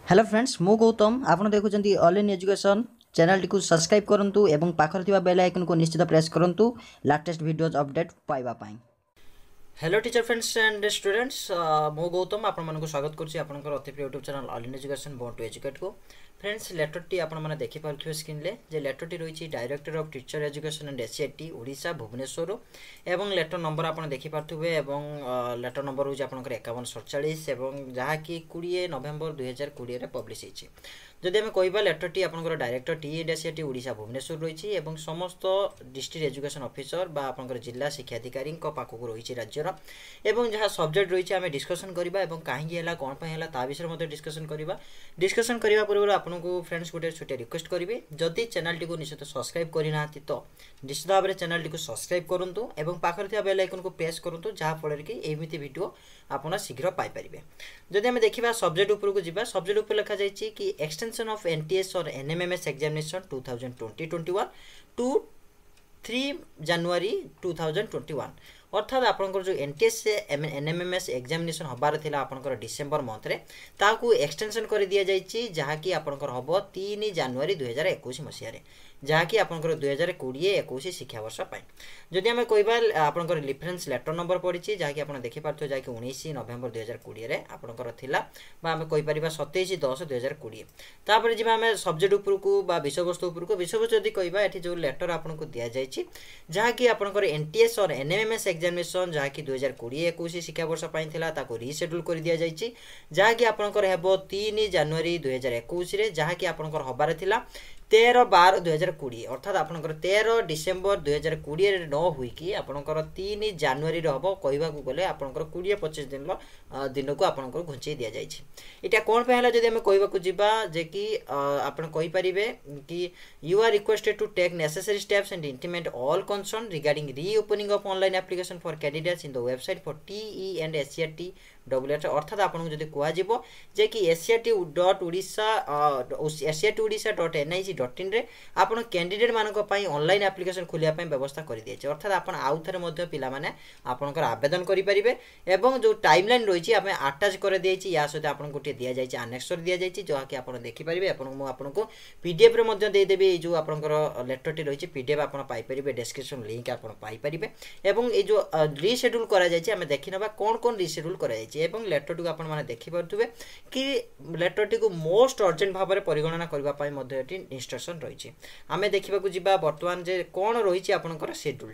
Hello friends मु गौतम आपन देखुचंती ऑल इन एजुकेशन चैनल टी को सब्सक्राइब करंतु एवं पाखर थिबा बेल आइकन को निश्चित प्रेस करंतु लेटेस्ट वीडियोज अपडेट पाइबा पाई। Hello teacher friends and students मु गौतम आपन मन को स्वागत करछि आपनकर अति प्रिय YouTube channel all in education born to educate को। फ्रेंड्स लेटर टी आपन माने देखि पारथियो स्क्रीन ले जे लेटर टी रहिछि director of teacher education and SCERT Odisha Bhubaneswar एवं लेटर नंबर आपन देखि पारथिबे एवं लेटर नंबर होछि आपनकर 5147 एवं जहा कि 20 नवंबर 2020 रे पब्लिश हिछि। जदि आम कह लेटर टी आप डायरेक्टर टी एससीईटी ओडिशा भुवनेश्वर रही है समस्त डिस्ट्रिक्ट एजुकेशन ऑफिसर बा आपनकर जिला शिक्षाधिकारी पाखक रही राज्यर एवं जहाँ सब्जेक्ट रही है आम डिस्कसन करवा कहीं कौन है ता विषय डिस्कसन करवा। डिस्कसन करने पूर्व आपको फ्रेंड्स गोटे छोटे रिक्वेस्ट करेंगे जदि चैनल टी को निश्चित सब्सक्राइब करना तो निश्चित भाव में चैनल टी को सब्सक्राइब करूँ और पाखर थी बेल आइकन को प्रेस करूँ जहाँफल कि एमती वीडियो आपड़ शीघ्र पाइपर। जदि आम देखा सब्जेक्ट उपरको जी सब्जेक्ट उपर लिखा जाइए कि एक्सटेंशन ऑफ एनटीएस और एनएमएमएस एग्जामिनेशन 2020-21 टू 3 जनवरी 2021 अर्थात आपंकर जो एनटीएस एनएमएमएस एग्जामिनेशन हबार थिला आपंकर डिसेंबर मंथ रे ताकू एक्सटेंशन कर दिया जाइए जहाँकि आपंकर हम 3 जनवरी 2021 मसीह जहाँकि आपंकर 2020-21 शिक्षावर्ष जदि आम कह आपंकर रेफरेंस लेटर नंबर पड़ी जहाँकि आप देखिपार जहाँकि 19 नवंबर 2020 आपंकर थिला बा आम कहीपर 27/10/2020 तापर जी आम सब्जेक्ट उपरकू बा विषयवस्तु उपरकू विषयवस्तु जदि कहवा ये जो लेटर आपको दि जाइए जहाँकि आपंकर एनटीएस और एनएमएमएस एग्जामिनेशन जहाँकि 2020-21 शिक्षावर्ष रिसेड्यूल कर दि जाइए जहाँकि आपंकर हेब 3 जनवरी 2021 जहाँकि आपंकर हबार थिला 13/12/2020 अर्थात आपंकर 13 डिसेंबर 2020 न हुई आपंकर 3 जनवरी हम कहवा गले आपंकर 20-25 दिन को आपंकर घुंचे दि जाइए। यहाँ कौन है जब आम कहवाक जीवा जे कि आप कि you are requested to take necessary steps and intimate all concern regarding reopening of online application for candidates in the website for TE and SCERT अर्थात आपको जब कह जे कि SCERT-ODISA.nic.in रे आपण कैंडिडेट मानक ऑनलाइन एप्लिकेशन खोलिया व्यवस्था कर दिए अर्थात आप आउ थे पिला माने आपनकर आवेदन करेंगे एवं जो टाइमलाइन रही है आटाच कर दी या सहित आपको गोटे दि जाए आनेक्सर दि जाए जहाँकि आप देखिपारे आपको पीडीएफ रे देदेवी जो आपंकर लेटर टी रही पीडीएफ आप पाइपर डिस्क्रिप्शन लिंक आप पाइपर एवं ये जो रिसेड्यूल कर देखी ना कौन कौन रिसेड्यूल कर लेटर टी आप देखिपे कि लेटर टी को मोस्ट अर्जेंट भाव में परिगणना करने इंस्ट्रक्शन रही आम देखा जा बर्तमान जे कौन रही आपंकर शेड्यूल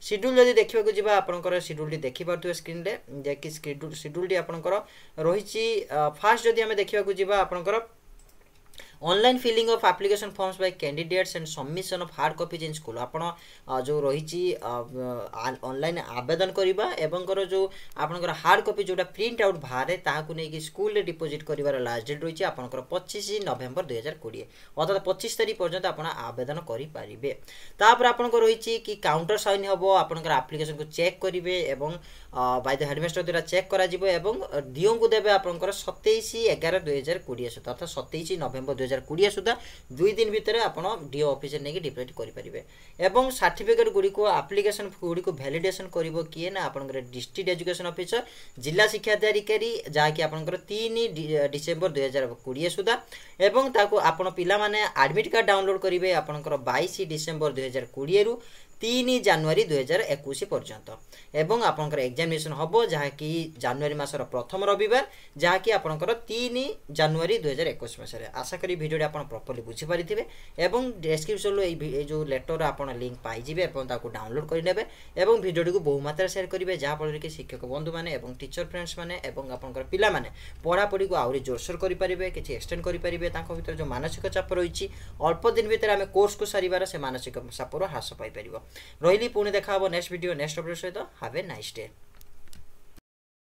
शेड्यूल जब देखा जा आपंकर शेड्यूल देखिपे स्क्रीन में कि शेड्यूल टी आपंकर रही फास्ट जदि आम देखा जा आपंकर online filling of application forms by candidates and submission of hard copies in school आपण जो रही ऑनलाइन आवेदन करवा एवं जो आपंकर हार्ड कॉपी जोटा प्रिंट आउट बाहर ताकू नहीं स्कूल डिपोजिट कर लास्ट डेट रही आपंकर 25 नवंबर 2020 अर्थात 25 तारीख पर्यंत आप आवेदन करेंगे। तापर आपंकर रही कि काउंटर साइन हम आपंकर एप्लिकेशन को चेक करेंगे एवं बाय द हेडमास्टर द्वारा चेक करा डीओ को देवे आपंकर 27/11/2020 सुधा अर्थात 27 नवंबर 2020 सुधा 2 दिन भितर आपन डीओ ऑफिस नहीं डिपोजिट करेंगे एवं सर्टिफिकेट गुड़ी को एप्लिकेशन गुड़ी को वैलिडेशन करिवो किए ना आपनकर डिस्ट्रिक्ट एजुकेशन ऑफिसर जिला शिक्षाधिकारी जहाँकि आपनकर 3 डिसेंबर 2020 सुधा एवं ताको आपन पिला माने एडमिट कार्ड डाउनलोड करेंगे आपनकर 22 डिसेंबर 2020 रु 3 जनवरी 2021 पर्यंत एवं आपंकर एग्जामिनेशन हम जहाँकि जनवरी मासर प्रथम रविवार जहाँकि आपंकर 3 जनवरी 2021 मसीह। आशा करी वीडियो आप प्रॉपर्ली बुझीपारे एवं डिस्क्रिप्शन जो लेटर आप लिंक पाइबे डाउनलोड करेंगे एवं वीडियो को बहु मात्रा शेयर करेंगे जहाँफल कि शिक्षक बंधु मैंने टीचर फ्रेंड्स मैंने आपंकर पिला माने पढ़ापढ़ी को आहरी जोरसोर करेंगे कि एक्सटेंड करेंगे भर जो मानसिक चाप रही अल्प दिन भितर आम कोर्स को सारिबार से मानसिक चापर ह्रास पाइपर रही पुणी देखा नेक्स्ट वीडियो नेक्स्ट अपडेट सहित हैव ए नाइस डे।